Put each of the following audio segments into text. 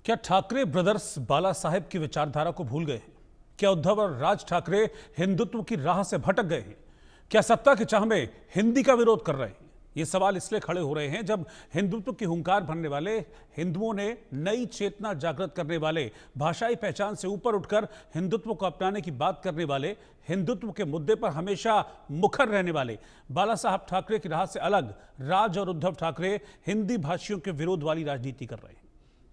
क्या ठाकरे ब्रदर्स बाला साहेब की विचारधारा को भूल गए हैं? क्या उद्धव और राज ठाकरे हिंदुत्व की राह से भटक गए हैं? क्या सत्ता की चाह में हिंदी का विरोध कर रहे हैं? ये सवाल इसलिए खड़े हो रहे हैं जब हिंदुत्व की हुंकार भरने वाले हिंदुओं ने नई चेतना जागृत करने वाले, भाषाई पहचान से ऊपर उठकर हिंदुत्व को अपनाने की बात करने वाले, हिंदुत्व के मुद्दे पर हमेशा मुखर रहने वाले बाला साहब ठाकरे की राह से अलग राज और उद्धव ठाकरे हिंदी भाषियों के विरोध वाली राजनीति कर रहे हैं।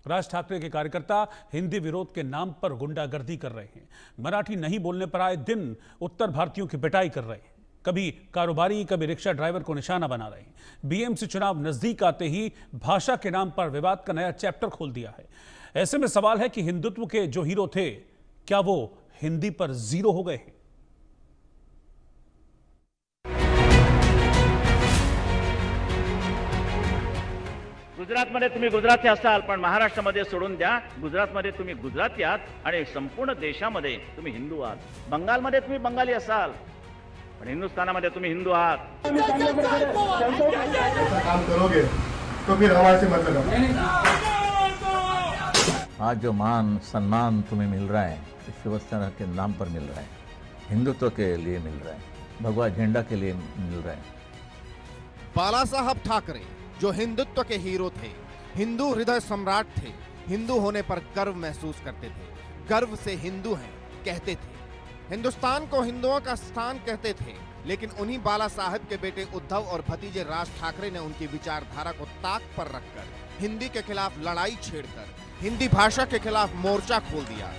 राज ठाकरे के कार्यकर्ता हिंदी विरोध के नाम पर गुंडागर्दी कर रहे हैं। मराठी नहीं बोलने पर आए दिन उत्तर भारतीयों की पिटाई कर रहे हैं। कभी कारोबारी, कभी रिक्शा ड्राइवर को निशाना बना रहे हैं। बीएमसी चुनाव नजदीक आते ही भाषा के नाम पर विवाद का नया चैप्टर खोल दिया है। ऐसे में सवाल है कि हिंदुत्व के जो हीरो थे, क्या वो हिंदी पर जीरो हो गए हैं? गुजरातमध्ये तुम्ही गुजराती असाल, पण महाराष्ट्रामध्ये सोडून द्या, गुजरातमध्ये तुम्ही गुजराती आहात आणि संपूर्ण देशामध्ये तुम्ही हिंदू आहात। बंगालमध्ये तुम्ही बंगाली असाल, पण हिंदुस्थानामध्ये तुम्ही हिंदू आहात। काम करोगे तो फिर हमारे से मतलब आज जो मान सम्मान तुम्हें मिल रहा है, शिवसेना के नाम पर मिल रहा है, हिंदुत्व के लिए मिल रहा है, भगवा झंडा के लिए मिल रहा है। बाला साहब ठाकरे जो हिंदुत्व के हीरो थे, हिंदू हृदय सम्राट थे, हिंदू होने पर गर्व महसूस करते थे, गर्व से हिंदू हैं कहते थे, हिंदुस्तान को हिंदुओं का स्थान कहते थे। लेकिन उन्हीं बाला साहब के बेटे उद्धव और भतीजे राज ठाकरे ने उनकी विचारधारा को ताक पर रखकर हिंदी के खिलाफ लड़ाई छेड़कर हिंदी भाषा के खिलाफ मोर्चा खोल दिया।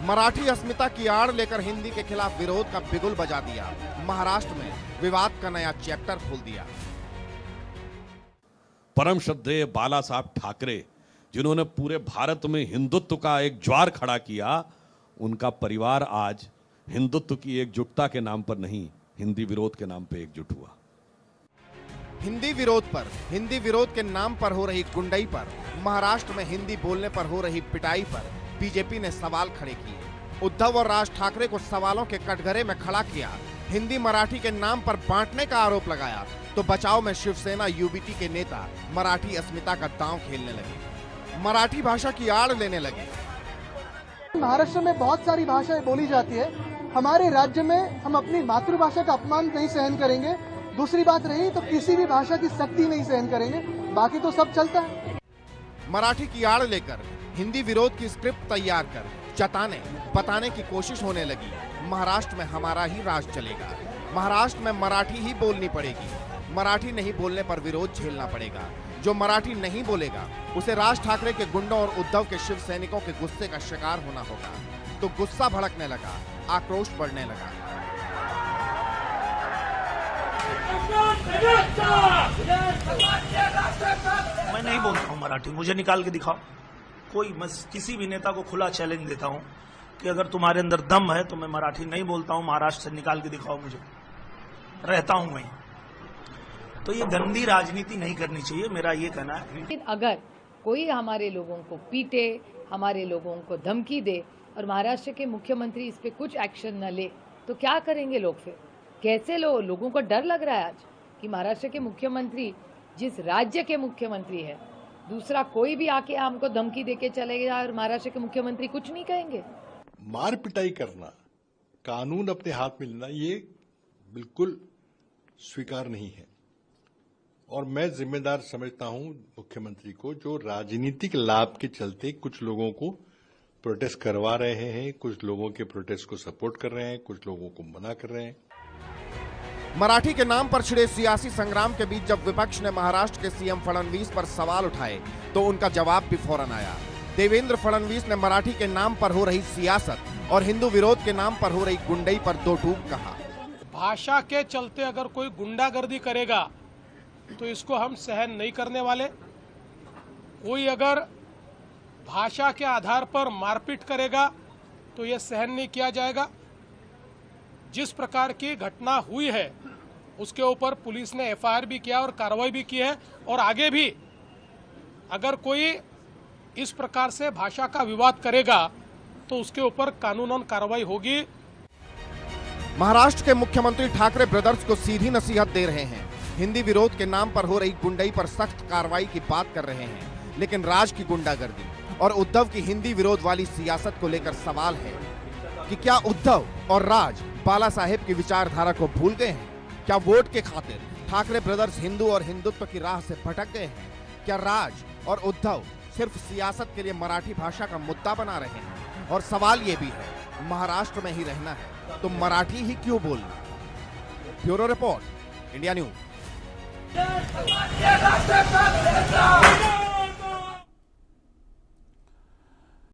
मराठी अस्मिता की आड़ लेकर हिंदी के खिलाफ विरोध का बिगुल बजा दिया। महाराष्ट्र में विवाद का नया चैप्टर खोल दिया। परम श्रद्धेय बाला साहब ठाकरे, जिन्होंने पूरे भारत में हिंदुत्व का एक ज्वार खड़ा किया, उनका परिवार आज हिंदुत्व की एकजुटता के नाम पर नहीं, हिंदी विरोध के नाम पर एकजुट हुआ। हिंदी विरोध पर, हिंदी विरोध के नाम पर हो रही गुंडाई पर, महाराष्ट्र में हिंदी बोलने पर हो रही पिटाई पर बीजेपी ने सवाल खड़े किए। उद्धव और राज ठाकरे को सवालों के कटघरे में खड़ा किया। हिंदी मराठी के नाम पर बांटने का आरोप लगाया तो बचाव में शिवसेना यूबीटी के नेता मराठी अस्मिता का दांव खेलने लगे, मराठी भाषा की आड़ लेने लगे। महाराष्ट्र में बहुत सारी भाषाएं बोली जाती है। हमारे राज्य में हम अपनी मातृभाषा का अपमान नहीं सहन करेंगे। दूसरी बात रही तो किसी भी भाषा की सख्ती नहीं सहन करेंगे, बाकी तो सब चलता है। मराठी की आड़ लेकर हिंदी विरोध की स्क्रिप्ट तैयार कर जताने बताने की कोशिश होने लगी। महाराष्ट्र में हमारा ही राज चलेगा, महाराष्ट्र में मराठी ही बोलनी पड़ेगी, मराठी नहीं बोलने पर विरोध झेलना पड़ेगा। जो मराठी नहीं बोलेगा उसे राज ठाकरे के गुंडों और उद्धव के शिव सैनिकों के गुस्से का शिकार होना होगा। तो गुस्सा भड़कने लगा, आक्रोश बढ़ने लगा। मैं नहीं बोलता हूँ मराठी, मुझे निकाल के दिखाओ कोई। मैं किसी भी नेता को खुला चैलेंज देता हूँ कि अगर तुम्हारे अंदर दम है तो मैं मराठी नहीं बोलता हूँ, महाराष्ट्र से निकाल के दिखाओ मुझे, रहता हूँ वहीं। तो ये गंदी राजनीति नहीं करनी चाहिए, मेरा ये कहना है। अगर कोई हमारे लोगों को पीटे, हमारे लोगों को धमकी दे और महाराष्ट्र के मुख्यमंत्री इस पे कुछ एक्शन न ले तो क्या करेंगे लोग फिर? कैसे लोगों को डर लग रहा है आज कि महाराष्ट्र के मुख्यमंत्री जिस राज्य के मुख्यमंत्री है, दूसरा कोई भी आके हमको धमकी देके चलेगा और महाराष्ट्र के मुख्यमंत्री कुछ नहीं कहेंगे। मार पिटाई करना, कानून अपने हाथ में लेना, ये बिल्कुल स्वीकार नहीं है। और मैं जिम्मेदार समझता हूं मुख्यमंत्री को, जो राजनीतिक लाभ के चलते कुछ लोगों को प्रोटेस्ट करवा रहे हैं, कुछ लोगों के प्रोटेस्ट को सपोर्ट कर रहे हैं, कुछ लोगों को मना कर रहे हैं। मराठी के नाम पर छिड़े सियासी संग्राम के बीच जब विपक्ष ने महाराष्ट्र के सीएम फडणवीस पर सवाल उठाए तो उनका जवाब भी फौरन आया। देवेंद्र फडणवीस ने मराठी के नाम पर हो रही सियासत और हिंदू विरोध के नाम पर हो रही गुंडई पर दो टूक कहा। भाषा के चलते अगर कोई गुंडागर्दी करेगा तो इसको हम सहन नहीं करने वाले। कोई अगर भाषा के आधार पर मारपीट करेगा तो यह सहन नहीं किया जाएगा। जिस प्रकार की घटना हुई है उसके ऊपर पुलिस ने एफआईआर भी किया और कार्रवाई भी की है, और आगे भी अगर कोई इस प्रकार से भाषा का विवाद करेगा तो उसके ऊपर कानूनन कार्रवाई होगी। महाराष्ट्र के मुख्यमंत्री ठाकरे ब्रदर्स को सीधी नसीहत दे रहे हैं। हिंदी विरोध के नाम पर हो रही गुंडई पर सख्त कार्रवाई की बात कर रहे हैं, लेकिन राज की गुंडागर्दी और उद्धव की हिंदी विरोध वाली सियासत को लेकर सवाल है कि क्या उद्धव और राज बाला साहेब की विचारधारा को भूल गए हैं? क्या वोट के खातिर ठाकरे ब्रदर्स हिंदू और हिंदुत्व की राह से भटक गए हैं? क्या राज और उद्धव सिर्फ सियासत के लिए मराठी भाषा का मुद्दा बना रहे हैं? और सवाल ये भी है, महाराष्ट्र में ही रहना है तो मराठी ही क्यों बोलना? Bureau report, India news.